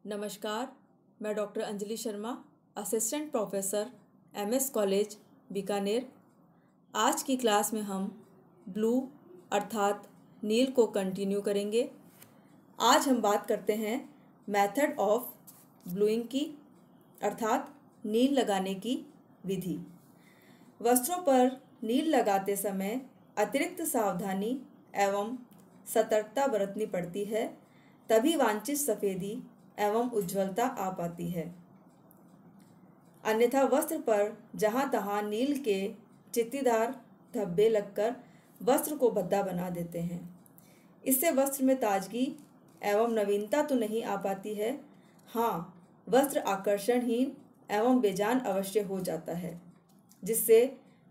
नमस्कार, मैं doctor Anjali Sharma, assistant professor MS college Bikaner. आज की क्लास में हम ब्लू अर्थात नील को कंटिन्यू करेंगे। आज हम बात करते हैं मेथड ऑफ ब्लूइंग की, अर्थात नील लगाने की विधि। वस्त्रों पर नील लगाते समय अतिरिक्त सावधानी एवं सतर्कता बरतनी पड़ती है, तभी वांछित सफ़ेदी एवं उज्ज्वलता आ पाती है। अन्यथा वस्त्र पर जहाँ तहाँ नील के चित्तीदार धब्बे लगकर वस्त्र को भद्दा बना देते हैं। इससे वस्त्र में ताजगी एवं नवीनता तो नहीं आ पाती है, हाँ, वस्त्र आकर्षणहीन एवं बेजान अवश्य हो जाता है, जिससे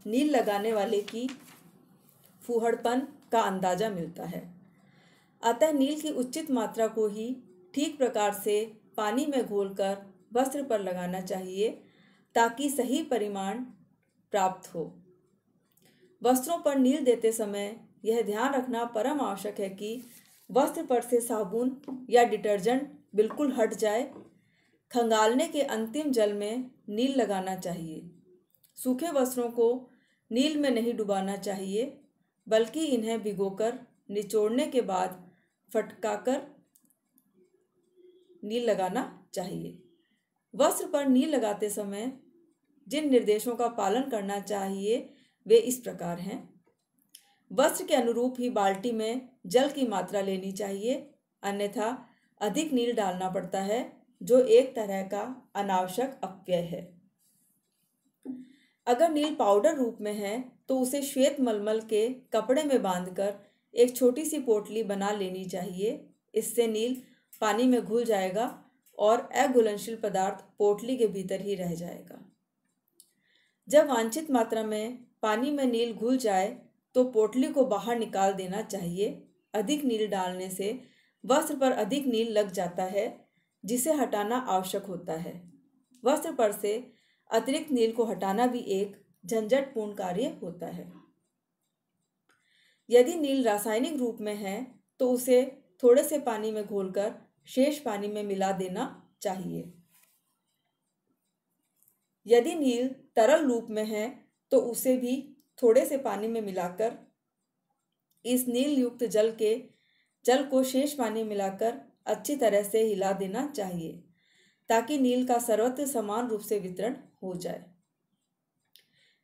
नील लगाने वाले की फूहड़पन का अंदाजा मिलता है। अतः नील की उचित मात्रा को ही ठीक प्रकार से पानी में घोलकर वस्त्र पर लगाना चाहिए, ताकि सही परिमाण प्राप्त हो। वस्त्रों पर नील देते समय यह ध्यान रखना परम आवश्यक है कि वस्त्र पर से साबुन या डिटर्जेंट बिल्कुल हट जाए। खंगालने के अंतिम जल में नील लगाना चाहिए। सूखे वस्त्रों को नील में नहीं डुबाना चाहिए, बल्कि इन्हें भिगोकर निचोड़ने के बाद फटकाकर नील लगाना चाहिए। वस्त्र पर नील लगाते समय जिन निर्देशों का पालन करना चाहिए वे इस प्रकार हैं। वस्त्र के अनुरूप ही बाल्टी में जल की मात्रा लेनी चाहिए, अन्यथा अधिक नील डालना पड़ता है, जो एक तरह का अनावश्यक अपव्यय है। अगर नील पाउडर रूप में है तो उसे श्वेत मलमल के कपड़े में बांधकर एक छोटी सी पोटली बना लेनी चाहिए। इससे नील पानी में घुल जाएगा और अघुलनशील पदार्थ पोटली के भीतर ही रह जाएगा। जब वांछित मात्रा में पानी में नील घुल जाए तो पोटली को बाहर निकाल देना चाहिए। अधिक नील डालने से वस्त्र पर अधिक नील लग जाता है, जिसे हटाना आवश्यक होता है। वस्त्र पर से अतिरिक्त नील को हटाना भी एक झंझटपूर्ण कार्य होता है। यदि नील रासायनिक रूप में है तो उसे थोड़े से पानी में घोलकर शेष पानी में मिला देना चाहिए। यदि नील तरल रूप में है तो उसे भी थोड़े से पानी में मिलाकर इस नील युक्त जल को शेष पानी मिलाकर अच्छी तरह से हिला देना चाहिए, ताकि नील का सर्वत्र समान रूप से वितरण हो जाए।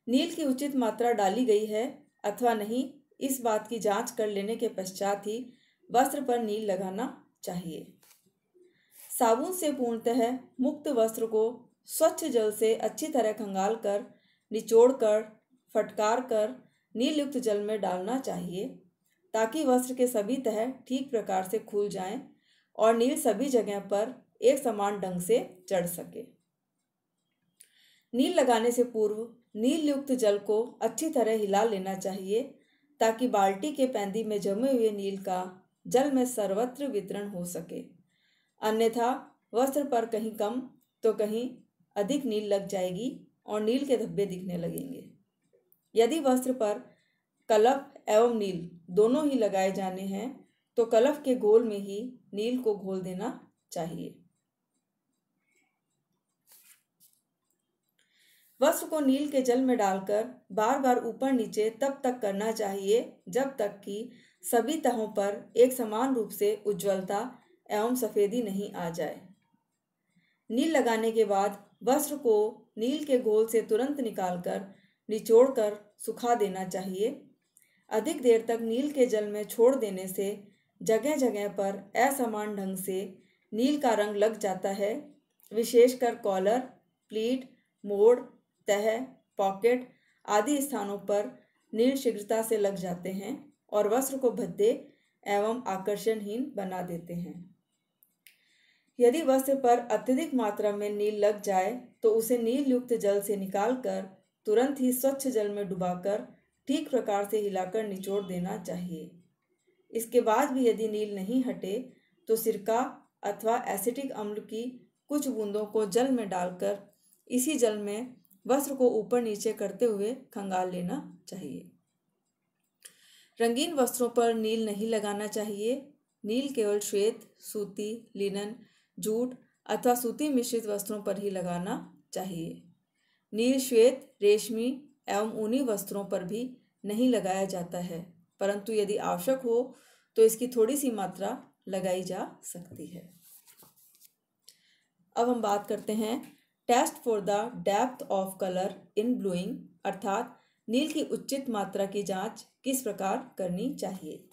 नील की उचित मात्रा डाली गई है अथवा नहीं, इस बात की जांच कर लेने के पश्चात ही वस्त्र पर नील लगाना चाहिए। साबुन से पूर्णतः मुक्त वस्त्र को स्वच्छ जल से अच्छी तरह खंगाल कर, निचोड़ कर, फटकार कर नील युक्त जल में डालना चाहिए, ताकि वस्त्र के सभी तह ठीक प्रकार से खुल जाएं और नील सभी जगह पर एक समान ढंग से चढ़ सके। नील लगाने से पूर्व नील युक्त जल को अच्छी तरह हिला लेना चाहिए, ताकि बाल्टी के पैंदी में जमे हुए नील का जल में सर्वत्र वितरण हो सके। अन्यथा वस्त्र पर कहीं कम तो कहीं अधिक नील लग जाएगी और नील के धब्बे दिखने लगेंगे। यदि वस्त्र पर कलफ एवं नील दोनों ही लगाए जाने हैं तो कलफ के घोल में ही नील को घोल देना चाहिए। वस्त्र को नील के जल में डालकर बार बार ऊपर नीचे तब तक करना चाहिए जब तक कि सभी तहों पर एक समान रूप से उज्ज्वलता एवं सफ़ेदी नहीं आ जाए। नील लगाने के बाद वस्त्र को नील के घोल से तुरंत निकालकर निचोड़कर सुखा देना चाहिए। अधिक देर तक नील के जल में छोड़ देने से जगह जगह पर असमान ढंग से नील का रंग लग जाता है। विशेषकर कॉलर, प्लीट, मोड़, तह, पॉकेट आदि स्थानों पर नील शीघ्रता से लग जाते हैं और वस्त्र को भद्दे एवं आकर्षणहीन बना देते हैं। यदि वस्त्र पर अत्यधिक मात्रा में नील लग जाए तो उसे नील युक्त जल से निकालकर तुरंत ही स्वच्छ जल में डुबाकर ठीक प्रकार से हिलाकर निचोड़ देना चाहिए। इसके बाद भी यदि नील नहीं हटे तो सिरका अथवा एसिटिक अम्ल की कुछ बूंदों को जल में डालकर इसी जल में वस्त्र को ऊपर नीचे करते हुए खंगाल लेना चाहिए। रंगीन वस्त्रों पर नील नहीं लगाना चाहिए। नील केवल श्वेत, सूती, लिनन, जूट अथवा सूती मिश्रित वस्त्रों पर ही लगाना चाहिए। नील श्वेत, रेशमी एवं ऊनी वस्त्रों पर भी नहीं लगाया जाता है, परंतु यदि आवश्यक हो तो इसकी थोड़ी सी मात्रा लगाई जा सकती है। अब हम बात करते हैं test for the depth of colour in bluing, अर्थात नील की उचित मात्रा की जांच किस प्रकार करनी चाहिए।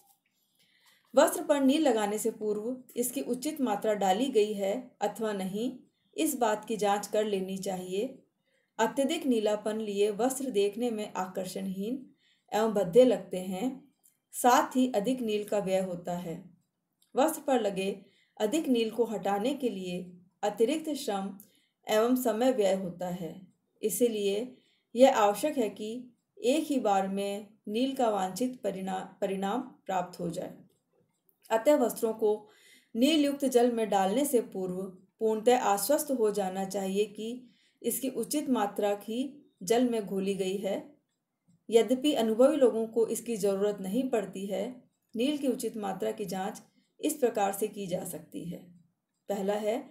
वस्त्र पर नील लगाने से पूर्व इसकी उचित मात्रा डाली गई है अथवा नहीं, इस बात की जांच कर लेनी चाहिए। अत्यधिक नीलापन लिए वस्त्र देखने में आकर्षणहीन एवं भद्दे लगते हैं, साथ ही अधिक नील का व्यय होता है। वस्त्र पर लगे अधिक नील को हटाने के लिए अतिरिक्त श्रम एवं समय व्यय होता है। इसीलिए यह आवश्यक है कि एक ही बार में नील का वांछित परिणाम प्राप्त हो जाए। अतः वस्त्रों को नील युक्त जल में डालने से पूर्व पूर्णतः आश्वस्त हो जाना चाहिए कि इसकी उचित मात्रा ही जल में घोली गई है। यद्यपि अनुभवी लोगों को इसकी ज़रूरत नहीं पड़ती है। नील की उचित मात्रा की जांच इस प्रकार से की जा सकती है। पहला है,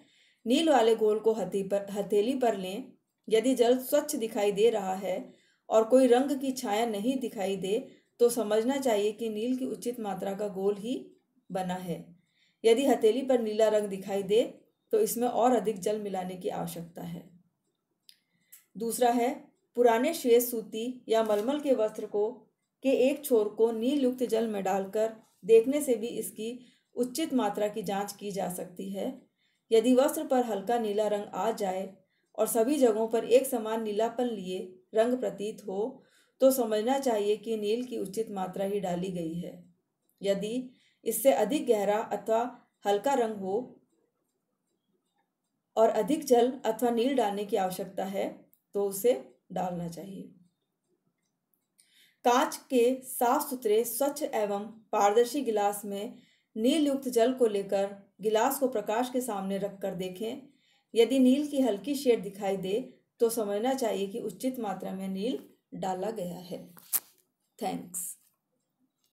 नील वाले घोल को हथेली पर लें। यदि जल स्वच्छ दिखाई दे रहा है और कोई रंग की छाया नहीं दिखाई दे तो समझना चाहिए कि नील की उचित मात्रा का घोल ही बना है। यदि हथेली पर नीला रंग दिखाई दे तो इसमें और अधिक जल मिलाने की आवश्यकता है। दूसरा है, पुराने श्वेत सूती या मलमल के वस्त्र के एक छोर को नील युक्त जल में डालकर देखने से भी इसकी उचित मात्रा की जांच की जा सकती है। यदि वस्त्र पर हल्का नीला रंग आ जाए और सभी जगहों पर एक समान नीलापन लिए रंग प्रतीत हो तो समझना चाहिए कि नील की उचित मात्रा ही डाली गई है। यदि इससे अधिक गहरा अथवा हल्का रंग हो और अधिक जल अथवा नील डालने की आवश्यकता है तो उसे डालना चाहिए। कांच के साफ सुथरे स्वच्छ एवं पारदर्शी गिलास में नील युक्त जल को लेकर गिलास को प्रकाश के सामने रखकर देखें। यदि नील की हल्की शेड दिखाई दे तो समझना चाहिए कि उचित मात्रा में नील डाला गया है। थैंक्स।